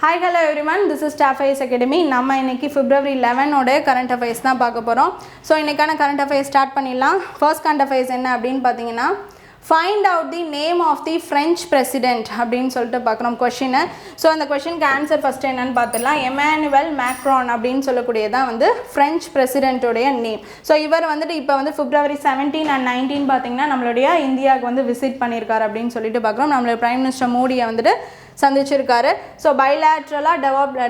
Hi, hello everyone. This is Staff Affairs Academy. நம்ம இன்னைக்கு February 11 ஓட current affairs தான் பார்க்க போறோம். So இன்னைக்கான current affairs start பண்ணிடலாம். First current affairs என்ன அப்படினு பாத்தீங்கன்னா find out the name of the French president அப்படினு சொல்லிட்டு பார்க்கறோம் क्वेश्चन. So அந்த क्वेश्चनக்கு ஆன்சர் ஃபர்ஸ்ட் என்னன்னு பார்த்தலாம். Emmanuel Macron அப்படினு சொல்லக்கூடியது தான் வந்து French president உடைய நேம். So இவர் வந்துட்டு இப்போ வந்து February 17 and 19 பாத்தீங்கன்னா நம்மளுடைய இந்தியாக்கு வந்து விசிட் பண்ணிருக்கார் அப்படினு சொல்லிட்டு பார்க்கறோம். நம்மளுடைய பிரைம் மினிஸ்டர் மோடியை வந்துட்டு சந்திச்சிருக்காரு. ஸோ பைலேட்ரலாக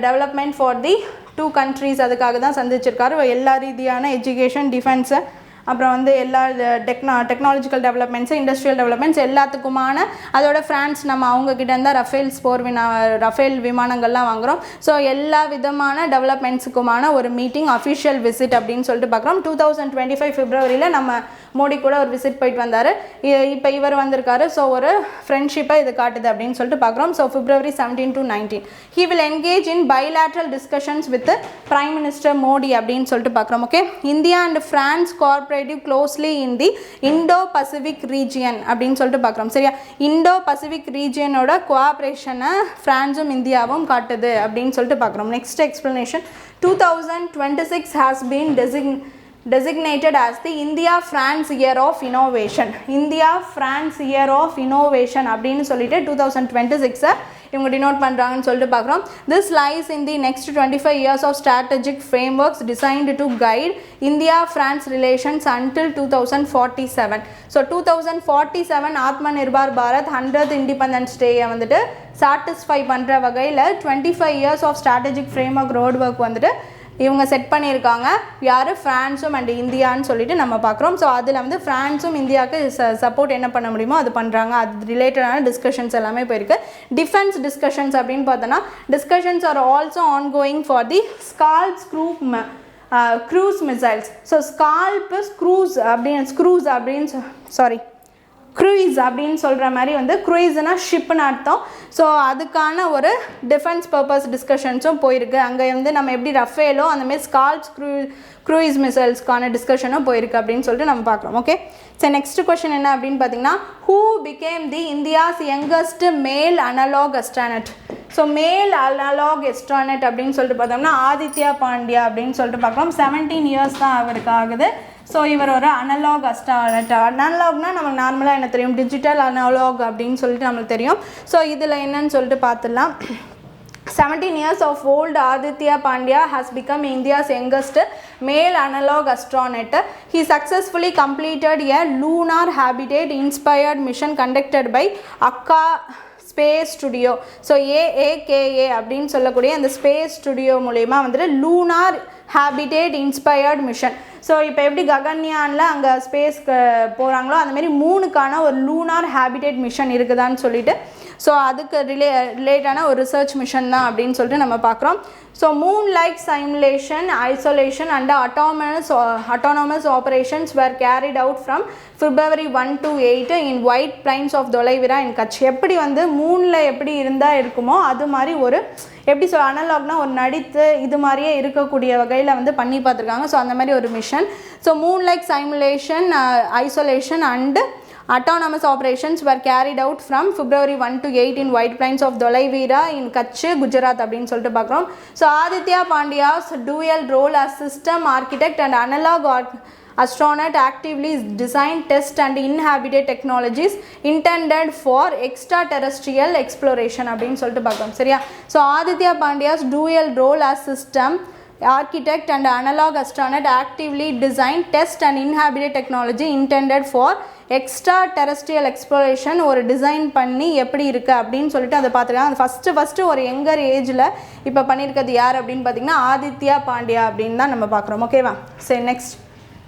development for the two countries அதுக்காக தான் சந்திச்சிருக்காரு. எல்லா ரீதியான எஜுகேஷன், டிஃபென்ஸு, அப்புறம் வந்து எல்லா டெக்னாலஜிக்கல் டெவலப்மெண்ட்ஸு, இண்டஸ்ட்ரியல் டெவலப்மெண்ட்ஸ் எல்லாத்துக்குமான அதோட ஃப்ரான்ஸ் நம்ம அவங்கக்கிட்ட இருந்தால் ரஃபேல் விமானங்கள்லாம் வாங்குகிறோம். ஸோ எல்லா விதமான டெவலப்மெண்ட்ஸுக்குமான ஒரு மீட்டிங், அஃபிஷியல் விசிட் அப்படின்னு சொல்லிட்டு பார்க்குறோம். 2025 பிப்ரவரியில் நம்ம மோடி கூட ஒரு விசிட் போயிட்டு வந்தார். இப்போ இவர் வந்திருக்காரு. ஸோ ஒரு ஃப்ரெண்ட்ஷிப்பை இது காட்டுது அப்படின்னு சொல்லிட்டு பார்க்குறோம். So February 17 to 19 he will engage in bilateral discussions with the Prime Minister Modi அப்படின்னு சொல்லிட்டு பார்க்குறோம். Okay, India and France cooperative closely in the Indo-Pacific region அப்படின்னு சொல்லிட்டு பார்க்குறோம். சரியா, Indo-Pacific regionோட கோஆப்ரேஷனை ஃப்ரான்ஸும் இந்தியாவும் காட்டுது அப்படின்னு சொல்லிட்டு பார்க்குறோம். Next explanation. 2026 has been designated as the India-France Year of Innovation. India-France Year of Innovation அப்படின்னு சொல்லிட்டு 2026 இவங்க டினோட் பண்ணுறாங்கன்னு சொல்லிட்டு பார்க்குறோம். This lies in the next 25 years of strategic frameworks designed to guide India-France relations until 2047. So 2047 Atmanirbhar Bharat 100th independence டேயை வந்துட்டு satisfy பண்ணுற வகையில் 25 years of strategic framework road work வந்துட்டு இவங்க செட் பண்ணியிருக்காங்க. யார்? ஃப்ரான்ஸும் அண்ட் இந்தியான்னு சொல்லிட்டு நம்ம பார்க்குறோம். ஸோ அதில் வந்து ஃப்ரான்ஸும் இந்தியாவுக்கு சப்போர்ட் என்ன பண்ண முடியுமோ அது பண்ணுறாங்க. அது ரிலேட்டடான டிஸ்கஷன்ஸ் எல்லாமே போயிருக்கு. டிஃபென்ஸ் டிஸ்கஷன்ஸ் அப்படின்னு பார்த்தோன்னா discussions are also ongoing for the scalp cruise missiles. So scalp cruise அப்படின்னு சொல்கிற மாதிரி வந்து க்ரூயிஸ்னா ஷிப்னு அர்த்தம். ஸோ அதுக்கான ஒரு டிஃபென்ஸ் பர்பஸ் டிஸ்கஷன்ஸும் போயிருக்கு. அங்கே வந்து நம்ம எப்படி ரஃபேலோ அந்தமாரி ஸ்கால்ப்ஸ் க்ரூயிஸ் மிசைல்ஸ்க்கான டிஸ்கஷனும் போயிருக்கு அப்படின்னு சொல்லிட்டு நம்ம பார்க்குறோம். ஓகே, சரி, நெக்ஸ்ட் கொஸ்டின் என்ன அப்படின்னு பார்த்தீங்கன்னா who became the India's youngest மேல் analogue astronaut. So male analogue astronaut அப்படின்னு சொல்லிட்டு பார்த்தோம்னா ஆதித்யா பாண்டியா அப்படின்னு சொல்லிட்டு பார்க்குறோம். 17 years தான் அவருக்கு ஆகுது. ஸோ இவர் ஒரு அனலாக் அஸ்ட்ரானட். அனலாக்னா நமக்கு நார்மலாக என்ன தெரியும், டிஜிட்டல் அனலாக் அப்படின்னு சொல்லிட்டு நம்மளுக்கு தெரியும். ஸோ இதில் என்னன்னு சொல்லிட்டு பார்த்துடலாம். 17 years of old Aditya Pandya has become India's youngest male analog astronaut. He successfully completed a lunar habitat inspired mission conducted by Akka space studio. So AAKA அப்படின்னு சொல்லக்கூடிய அந்த ஸ்பேஸ் ஸ்டுடியோ மூலயமா வந்துட்டு lunar habitat inspired mission. So இப்போ எப்படி ககன்யானில் அங்கே ஸ்பேஸ்க்கு போகிறாங்களோ அந்தமாரி மூணுக்கான ஒரு லூனார் ஹேபிடேட் மிஷன் இருக்குதான்னு சொல்லிட்டு ஸோ அதுக்கு ரிலேட்டான ஒரு ரிசர்ச் மிஷன் தான் அப்படின்னு சொல்லிட்டு நம்ம பார்க்குறோம். So Moon like simulation, isolation and autonomous operations were carried out from February 1 to 8 in White Plains of Dholavira in Kutch. எப்படி வந்து மூணில் எப்படி இருந்தால் இருக்குமோ அது மாதிரி ஒரு எப்படி அனலாக்னா ஒரு நடித்து இது மாதிரியே இருக்கக்கூடிய வகையில் வந்து பண்ணி பார்த்துருக்காங்க. ஸோ அந்த மாதிரி ஒரு mission. So Moon like simulation, isolation and autonomous operations were carried out from February 1 to 8 in White Plains of Dholavira in Kutch, Gujarat அப்படின்னு சொல்லிட்டு பார்க்குறோம். So Aditya Pandyas dual role as system architect and analog astronaut actively design, test and inhabited technologies intended for extraterrestrial exploration அப்படின்னு சொல்லிட்டு பார்க்குறோம். சரியா, so Aditya Pandyas dual role as system architect and analog astronaut actively design, test and inhabited technology intended for extra terrestrial exploration ஒரு design பண்ணி எப்படி இருக்குது அப்படின்னு சொல்லிட்டு அதை பார்த்துருக்காங்க. அது ஃபஸ்ட்டு ஒரு யங்கர் ஏஜில் இப்போ பண்ணியிருக்கிறது யார் அப்படின்னு பார்த்தீங்கன்னா ஆதித்யா பாண்டியா அப்படின்னு தான் நம்ம பார்க்குறோம். ஓகேவா, சரி, next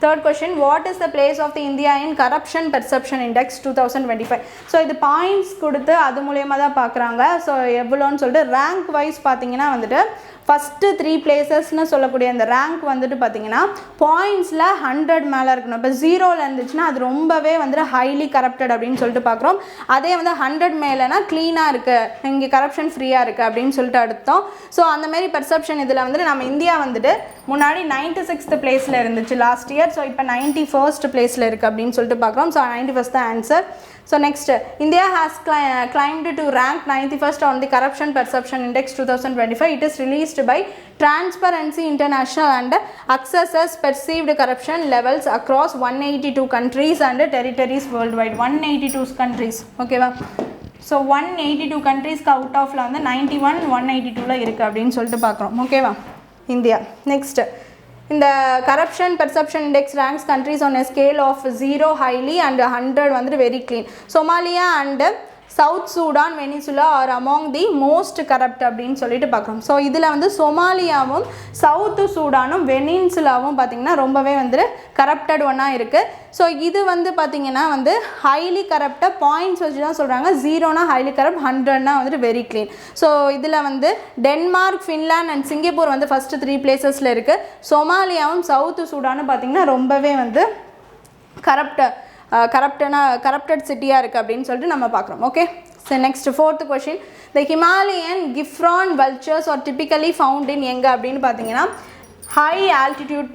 third question. What is the place of the India in corruption perception index 2025. So இது பாயிண்ட்ஸ் கொடுத்து அது மூலயமா தான் பார்க்குறாங்க. ஸோ எவ்வளோன்னு சொல்லிட்டு ரேங்க் வைஸ் பார்த்தீங்கன்னா வந்துட்டு ஃபஸ்ட்டு 3 places சொல்லக்கூடிய அந்த ரேங்க் வந்துட்டு பார்த்தீங்கன்னா பாயிண்ட்ஸில் 100 மேலே இருக்கணும். இப்போ 0ல் இருந்துச்சுன்னா அது ரொம்பவே வந்துட்டு ஹைலி கரப்டட் அப்படின்னு சொல்லிட்டு பார்க்குறோம். அதே வந்து 100 மேலேனா க்ளீனாக இருக்குது, இங்கே கரப்ஷன் ஃப்ரீயாக இருக்குது அப்படின்னு சொல்லிட்டு அடுத்தோம். ஸோ அந்தமாரி பெர்செப்ஷன் இதில் வந்துட்டு நம்ம இந்தியா வந்துட்டு முன்னாடி 96th பிளேஸில் இருந்துச்சு லாஸ்ட் இயர். ஸோ இப்போ 91st பிளேஸில் இருக்குது அப்படின்னு சொல்லிட்டு பார்க்குறோம். ஸோ 91st தான் answer. So next, India has climbed to rank 91st on the Corruption Perception Index 2025. It is released by Transparency International and assesses perceived corruption levels across 182 countries and territories worldwide. 182 countries. Okay va? So 182 countries out of la வந்து 91 182 ல இருக்கு அப்படினு சொல்லிட்டு பார்க்கறோம். Okay va? India. Next, in the Corruption Perception Index ranks countries on a scale of 0 highly and 100 வந்து very clean. Somalia and South Sudan, Venezuela are among the most corrupt அப்படினு சொல்லிட்டு பார்க்கறோம். ஸோ இதில் வந்து சோமாலியாவும் சவுத் சூடானும் வெனின்சுலாவும் பார்த்திங்கன்னா ரொம்பவே வந்து corrupted ஒன்னாக இருக்குது. ஸோ இது வந்து பார்த்திங்கன்னா வந்து ஹைலி கரப்டாக பாயிண்ட்ஸ் வச்சு தான் சொல்கிறாங்க. 0னா ஹைலி கரப்ட், 100னா வந்துட்டு வெரி க்ளீன். ஸோ இதில் வந்து டென்மார்க், ஃபின்லாண்ட் அண்ட் சிங்கப்பூர் வந்து ஃபஸ்ட்டு 3 பிளேசஸில் இருக்குது. சோமாலியாவும் சவுத் சூடானும் பார்த்திங்கன்னா ரொம்பவே வந்து கரப்டட் சிட்டியாக இருக்குது அப்படின்னு சொல்லிட்டு நம்ம பார்க்குறோம். Okay, so next 4th question. The Himalayan griffon vultures are typically found in எங்கே அப்படின்னு பார்த்தீங்கன்னா ஹை ஆல்டிடியூட்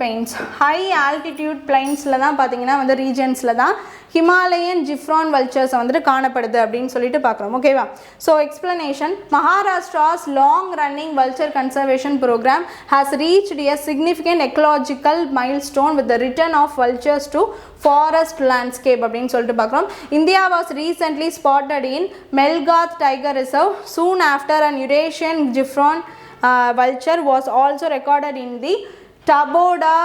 பிளைன்ஸில் தான் பார்த்தீங்கன்னா வந்து ரீஜன்ஸில் தான் ஹிமாலயன் ஜிஃப்ரான் வல்ச்சர்ஸ் வந்துட்டு காணப்படுது அப்படின்னு சொல்லிட்டு பார்க்குறோம். ஓகேவா? So explanation. Maharashtra's long running vulture conservation programme has reached a significant ecological milestone with the return of vultures to forest landscape அப்படின்னு சொல்லிட்டு பார்க்குறோம். India was recently spotted in Melghat tiger reserve soon after an Eurasian ஜிஃப்ரான் vulture was also recorded in the Taboda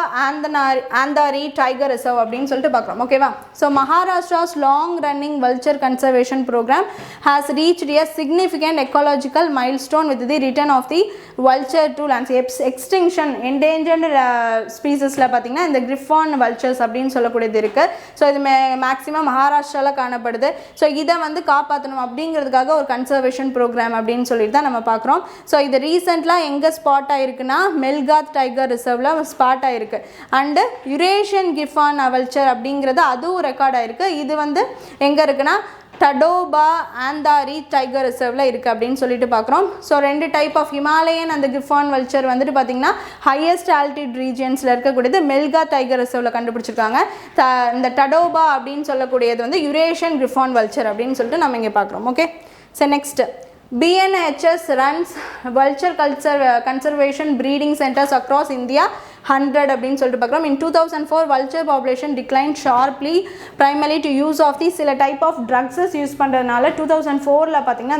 Andhari Tiger Reserve அப்படின்னு சொல்லிட்டு பார்க்குறோம். ஓகேவா? So Maharashtra's long running vulture conservation programme has reached a significant ecological milestone with the return of the vulture to lands. Extinction endangered ஸ்பீசஸில் பார்த்திங்கன்னா இந்த கிரிஃபான் vultures அப்படின்னு சொல்லக்கூடியது இருக்குது. ஸோ இது மேக்ஸிமம் மகாராஷ்டிராவில் காணப்படுது. ஸோ இதை வந்து காப்பாற்றணும் அப்படிங்கிறதுக்காக ஒரு கன்சர்வேஷன் ப்ரோக்ராம் அப்படின்னு சொல்லிட்டு தான் நம்ம பார்க்குறோம். ஸோ இது ரீசெண்டாக எங்கே ஸ்பாட் ஆகிருக்குன்னா மெல்காத் டைகர் ரிசர்வில் ஸ்பாட் ஆயிருக்கு. அண்டு யுரேஷியன் கிஃபான் வல்ச்சர் அப்படிங்கிறது அதுவும் ரெக்கார்ட் ஆயிருக்கு. இது வந்து எங்கே இருக்குன்னா டடோபா ஆந்தாரி டைகர் ரிசர்வில் இருக்குது அப்படின்னு சொல்லிட்டு பார்க்குறோம். ஸோ 2 டைப் ஆஃப் ஹிமாலயன் அந்த கிஃபான் வல்ச்சர் வந்துட்டு பார்த்திங்கன்னா ஹையஸ்ட் ஆல்டிட் ரீஜன்ஸில் இருக்கக்கூடியது மெல்கா டைகர் ரிசர்வில் கண்டுபிடிச்சிருக்காங்க. இந்த டடோபா அப்படின்னு சொல்லக்கூடியது வந்து யுரேஷியன் கிஃபான் வல்ச்சர் அப்படின்னு சொல்லிட்டு நம்ம இங்கே பார்க்குறோம். Okay, so next. BNHS runs vulture conservation breeding centers across India 100 அப்படின்னு சொல்லிட்டு பார்க்குறோம். In 2004 vulture population declined sharply primarily to use of the சில டைப் ஆஃப் ட்ரக்ஸஸ் யூஸ் பண்ணுறதுனால 2004ல் பார்த்திங்கன்னா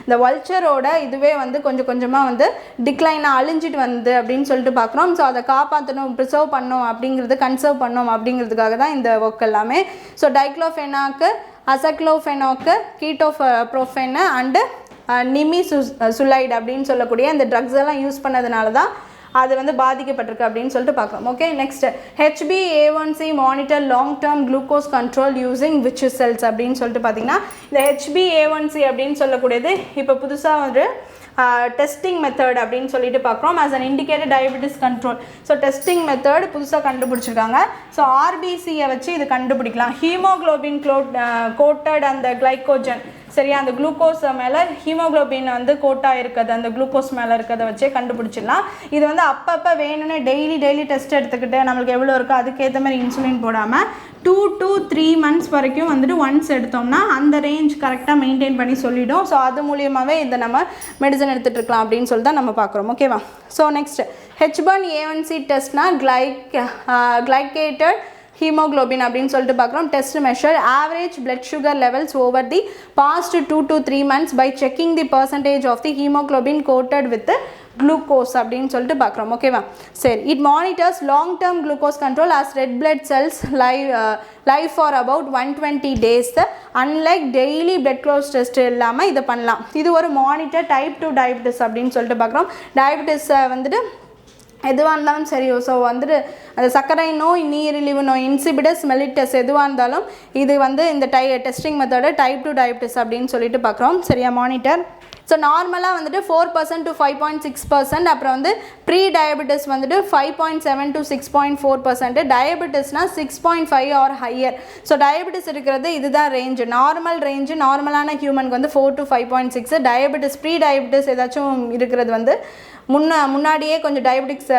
இந்த வல்ச்சரோட இதுவே வந்து கொஞ்சமாக வந்து டிக்ளைனாக அழிஞ்சிட்டு வந்து அப்படின்னு சொல்லிட்டு பார்க்குறோம். ஸோ அதை காப்பாற்றணும், ப்ரிசர்வ் பண்ணணும் அப்படிங்கிறது, கன்சர்வ் பண்ணணும் அப்படிங்கிறதுக்காக தான் இந்த ஒர்க் எல்லாமே. ஸோ டைக்ளோஃபெனாக்கு, அசக்ளோஃபெனாக்கு, கீட்டோப்ரோஃபென் அண்டு நிமிசுலைட் அப்படின்னு சொல்லக்கூடிய இந்த ட்ரக்ஸ் எல்லாம் யூஸ் பண்ணதுனால தான் அது வந்து பாதிக்கப்பட்டிருக்கு அப்படின்னு சொல்லிட்டு பார்க்குறோம். Okay, next. HbA1c monitor long term glucose control using which cells அப்படின்னு சொல்லிட்டு பார்த்தீங்கன்னா இந்த HbA1c அப்படின்னு சொல்லக்கூடியது இப்போ புதுசாக ஒரு டெஸ்டிங் மெத்தட் அப்படின்னு சொல்லிட்டு பார்க்குறோம். As an indicated diabetes control. So testing method புதுசாக கண்டுபிடிச்சிருக்காங்க. ஸோ ஆர்பிசியை வச்சு இது கண்டுபிடிக்கலாம். ஹீமோக்ளோபின் கோட்டட் அந்த கிளைக்கோஜன், சரியா, அந்த குளுக்கோஸ் மேலே ஹீமோக்ளோபின் வந்து கோட்டாக இருக்குது, அந்த குளுக்கோஸ் மேலே இருக்கிறத வச்சே கண்டுபிடிச்சிடலாம். இது வந்து அப்பப்போ வேணும்னு டெய்லி டெஸ்ட் எடுத்துக்கிட்டு நம்மளுக்கு எவ்வளோ இருக்கோ அதுக்கேற்ற மாதிரி இன்சுலின் போடாமல் 2 to 3 months வரைக்கும் வந்துட்டு ஒன்ஸ் எடுத்தோம்னா அந்த ரேஞ்ச் கரெக்டாக மெயின்டைன் பண்ணி சொல்லிவிடும். ஸோ அது மூலியமாகவே இதை நம்ம மெடிசன் எடுத்துகிட்டு இருக்கலாம் அப்படின்னு சொல்லி தான் நம்ம பார்க்குறோம். ஓகேவா? So next. H1A1c டெஸ்ட்னா கிளைக்கேட்டட் ஹீமோக்ளோபின் அப்படின்னு சொல்லிட்டு பார்க்குறோம். Test measure average blood sugar levels over the past 2 to 3 months by checking the percentage of the haemoglobin coated with glucose அப்படின்னு சொல்லிட்டு பார்க்குறோம். ஓகேவா? சரி. It monitors long term glucose control as red blood cells live for about 120 days. Unlike daily blood glucose test இல்லாமல் இதை பண்ணலாம். இது ஒரு மானிட்டர் டைப் 2 டயபிட்டிஸ் அப்படின்னு சொல்லிட்டு பார்க்குறோம். டயபிட்டிஸை வந்துட்டு எதுவாக இருந்தாலும் சரி, ஸோ வந்துட்டு அந்த சர்க்கரை நோய், நீரிழிவு நோய், இன்சிபிடஸ் மெலிட்டஸ் எதுவாக இருந்தாலும் இது வந்து இந்த டெஸ்டிங் மெத்தடு டைப் 2 டயபிட்டிஸ் அப்படின்னு சொல்லிட்டு பார்க்குறோம். சரியா? மானிட்டர். ஸோ நார்மலாக வந்துட்டு 4% to 5.6%, அப்புறம் வந்து ப்ரீ டயபிட்டிஸ் வந்துட்டு 5.7 to 6.4%, டயபிட்டிஸ்னால் 6.5 ஆர் ஹையர். ஸோ டயபிட்டிஸ் இருக்கிறது இதுதான் ரேஞ்சு, நார்மல் ரேஞ்சு. நார்மலான ஹியூமனுக்கு வந்து 4 to 5.6. டயபிட்டிஸ் ப்ரீ டயபிட்டிஸ் ஏதாச்சும் இருக்கிறது வந்து முன்னாடியே கொஞ்சம் டயபெட்டிக்ஸ்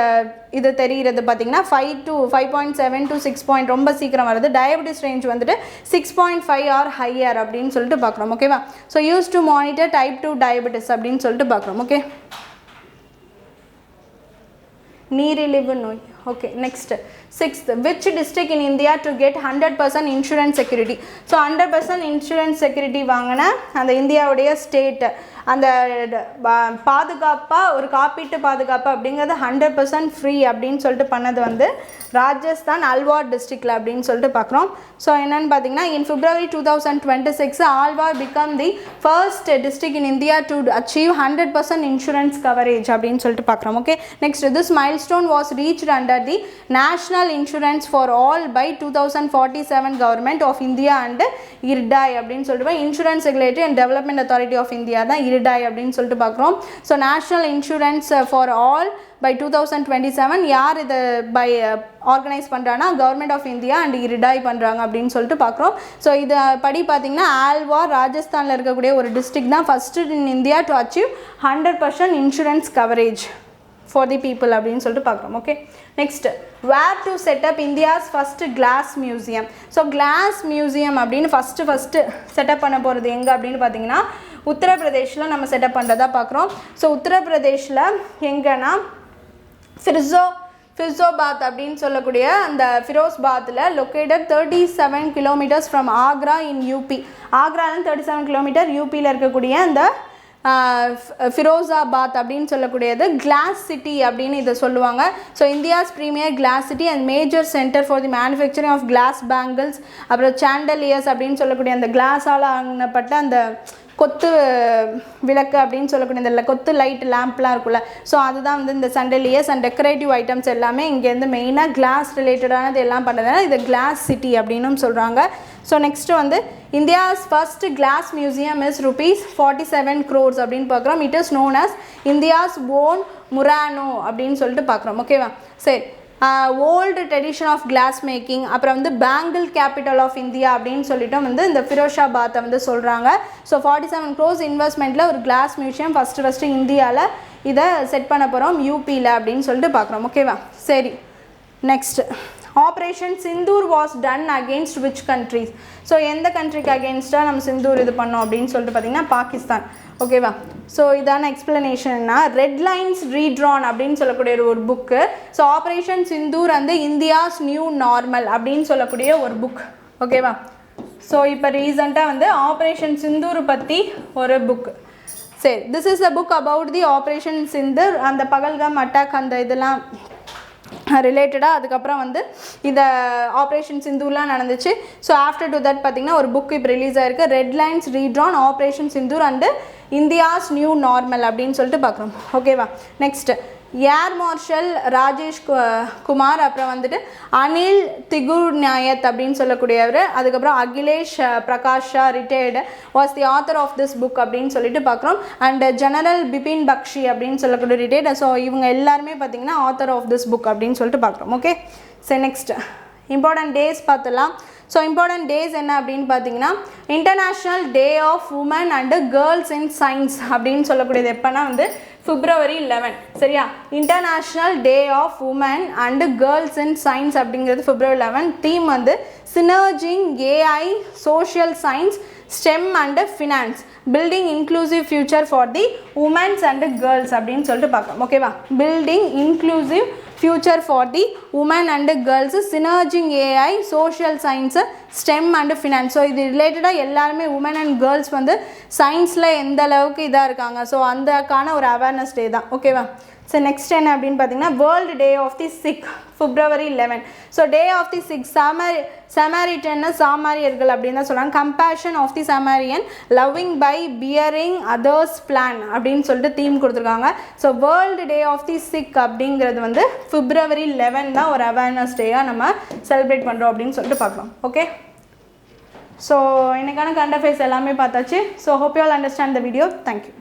இது தெரிகிறது பார்த்தீங்கன்னா 5.7 to 6 ரொம்ப சீக்கிரம் வருது. டயபெட்டிஸ் ரேஞ்ச் வந்துட்டு 6.5 ஆர் ஹையர் அப்படின்னு சொல்லிட்டு பார்க்குறோம். ஓகேவா? So use to monitor type 2 diabetes அப்படின்னு சொல்லிட்டு பார்க்குறோம். ஓகே, நீரிழிவு நோய். Okay, next 6th, which district in India to get 100% insurance security? So 100% insurance security வாங்கின அந்த இந்தியாவுடைய ஸ்டேட் அந்த பாதுகாப்பாக ஒரு காப்பீட்டு பாதுகாப்பு அப்படிங்கிறது 100% ஃப்ரீ அப்படின்னு சொல்லிட்டு பண்ணது வந்து ராஜஸ்தான் அல்வார் டிஸ்ட்ரிக்டில் அப்படின்னு சொல்லிட்டு பார்க்குறோம். ஸோ என்னென்னு பார்த்தீங்கன்னா in February 2026 Alva become the first district in India to achieve 100% insurance coverage அப்படின்னு சொல்லிட்டு பார்க்குறோம். Okay, next this milestone was reached under the National Insurance for All by 2047 Government of India and IRDAI அப்படின்னு சொல்லிட்டு Insurance Regulatory and Development Authority of India தான் IRDAI அப்படின்னு சொல்லிட்டு பார்க்குறோம். So national insurance for all by 2027 யார் இதை by organise பண்ணுறாங்கன்னா government of India and IRDAI பண்ணுறாங்க அப்படின்னு சொல்லிட்டு பார்க்குறோம். ஸோ இதை படி பார்த்திங்கன்னா ஆல்வார் ராஜஸ்தானில் இருக்கக்கூடிய ஒரு டிஸ்ட்ரிக்ட் தான் first in India to achieve 100% insurance coverage for the people அப்படின்னு சொல்லிட்டு பார்க்குறோம். Okay, next where to set up India's first glass museum. So glass museum அப்படின்னு ஃபஸ்ட்டு செட்டப் பண்ண போகிறது எங்கே அப்படின்னு பார்த்தீங்கன்னா உத்தரப்பிரதேஷில் நம்ம செட்டப் பண்ணுறதா பார்க்குறோம். ஸோ உத்தரப்பிரதேஷில் எங்கன்னா ஃபிரோஸாபாத் அப்படின்னு சொல்லக்கூடிய அந்த ஃபிரோஸ்பாத்தில் located 37 kilometers from Agra in UP. ஆக்ராலேருந்து 37 kilometers யூபியில் இருக்கக்கூடிய அந்த ஃபிரோஸாபாத் அப்படின்னு சொல்லக்கூடியது கிளாஸ் சிட்டி அப்படின்னு இதை சொல்லுவாங்க. So India's premier glass city and major centre for the manufacturing of glass bangles, அப்புறம் சாண்டலியர்ஸ் அப்படின்னு சொல்லக்கூடிய அந்த கிளாஸால் ஆனப்பட்ட அந்த கொத்து விளக்கு அப்படின்னு சொல்லக்கூடிய இந்த கொத்து லைட் லேம்ப்லாம் இருக்குல்ல, ஸோ அதுதான் வந்து இந்த சாண்டலியர்ஸ் அண்ட் டெக்கரேட்டிவ் ஐட்டம்ஸ் எல்லாமே இங்கேருந்து மெயினாக கிளாஸ் ரிலேட்டடானது எல்லாம் பண்ணுறதுனால இது கிளாஸ் சிட்டி அப்படின்னும் சொல்கிறாங்க. ஸோ நெக்ஸ்ட்டு வந்து India's first glass museum is ₹47 crores அப்படின்னு பார்க்குறோம். It is known as India's own Murano அப்படின்னு சொல்லிட்டு பார்க்குறோம். ஓகேவா? சரி, old tradition of glass making, அப்புறம் வந்து பேங்கிள் கேபிட்டல் ஆஃப் இந்தியா அப்படின்னு சொல்லிட்டு வந்து இந்த ஃபிரோஸாபாத்தை வந்து சொல்கிறாங்க. ஸோ 47 crores இன்வெஸ்ட்மெண்ட்டில் ஒரு கிளாஸ் மியூசியம் ஃபஸ்ட்டு இந்தியாவில் இதை செட் பண்ண போகிறோம் யூபியில் அப்படின்னு சொல்லிட்டு பார்க்குறோம். ஓகேவா? சரி, next operation Sindoor was done against which countries. So எந்த கண்ட்ரிக்கு அகெயின்ஸ்டாக நம்ம சிந்தூர் இது பண்ணோம் அப்படின்னு சொல்லிட்டு பார்த்தீங்கன்னா பாகிஸ்தான். ஓகேவா? ஸோ இதான எக்ஸ்பிளனேஷன்னா ரெட் லைன்ஸ் ரீட்ரான் அப்படின்னு சொல்லக்கூடிய ஒரு புக்கு. ஸோ ஆப்ரேஷன் சிந்தூர் வந்து இந்தியாஸ் நியூ நார்மல் அப்படின்னு சொல்லக்கூடிய ஒரு புக். ஓகேவா? ஸோ இப்போ ரீசெண்டாக வந்து ஆப்ரேஷன் சிந்தூர் பற்றி ஒரு புக். சரி, this is a book about the operation Sindoor, அந்த பகல்காம் அட்டாக் அந்த இதெல்லாம் ரிலேட்டடாக. அதுக்கப்புறம் வந்து இந்த ஆப்ரேஷன் சிந்தூர்லாம் நடந்துச்சு. ஸோ ஆஃப்டர் டு தட் பார்த்திங்கன்னா ஒரு புக் இப்போ ரிலீஸ் ஆகிருக்கு, red lines redrawn operation Sindoor and India's new normal அப்படின்னு சொல்லிட்டு பார்க்குறோம். ஓகேவா? Next air marshal Rajesh Kumar, அப்புறம் வந்துட்டு அனில் திகுர்நாயத் அப்படின்னு சொல்லக்கூடியவர், அதுக்கப்புறம் Akhilesh Prakasha retired was the author of this book அப்படின்னு சொல்லிட்டு பார்க்குறோம். அண்ட் ஜெனரல் பிபின் பக்ஷி அப்படின்னு சொல்லக்கூடிய ரிட்டையர்டு. ஸோ இவங்க எல்லாருமே பார்த்திங்கன்னா ஆத்தர் ஆஃப் திஸ் புக் அப்படின்னு சொல்லிட்டு பார்க்குறோம். ஓகே, சரி, நெக்ஸ்ட் இம்பார்ட்டன்ட் டேஸ் பார்த்துலாம். ஸோ இம்பார்ட்டன்ட் டேஸ் என்ன அப்படின்னு பார்த்தீங்கன்னா international day of women and girls in science அப்படின்னு சொல்லக்கூடியது எப்போனா வந்து February 11. சரியா? International day of women and girls in science அப்படிங்கிறது February 11. தீம் வந்து synergising AI social science STEM and finance building inclusive future for the women's and girls அப்படின்னு சொல்லிட்டு பார்க்கலாம். ஓகேவா? Building inclusive future for the women and girls, சினர்ஜிங் AI social science stem and finance. So இது ரிலேட்டடாக எல்லாருமே woman and girls வந்து சயின்ஸில் எந்த அளவுக்கு இதாக இருக்காங்க, ஸோ அந்தக்கான ஒரு அவேர்னஸ் டே தான். ஓகேவா? ஸோ நெக்ஸ்ட் என்ன அப்படின்னு பார்த்தீங்கன்னா world day of the sick February 11. So day of the sick சமாரிட்டன்னு சாமாரியர்கள் அப்படின்னு தான் சொல்கிறாங்க. Compassion of the Samaritan loving by bearing others plan அப்படின்னு சொல்லிட்டு தீம் கொடுத்துருக்காங்க. So world day of the sick அப்படிங்கிறது வந்து February 11 தான் ஒரு அவேர்னஸ் டேயாக நம்ம செலிப்ரேட் பண்ணுறோம் அப்படின்னு சொல்லிட்டு பார்க்கலாம். ஓகே, ஸோ எனக்கான கரண்ட் அஃபேர்ஸ் எல்லாமே பார்த்தாச்சு. So hope you all understand the video. Thank you.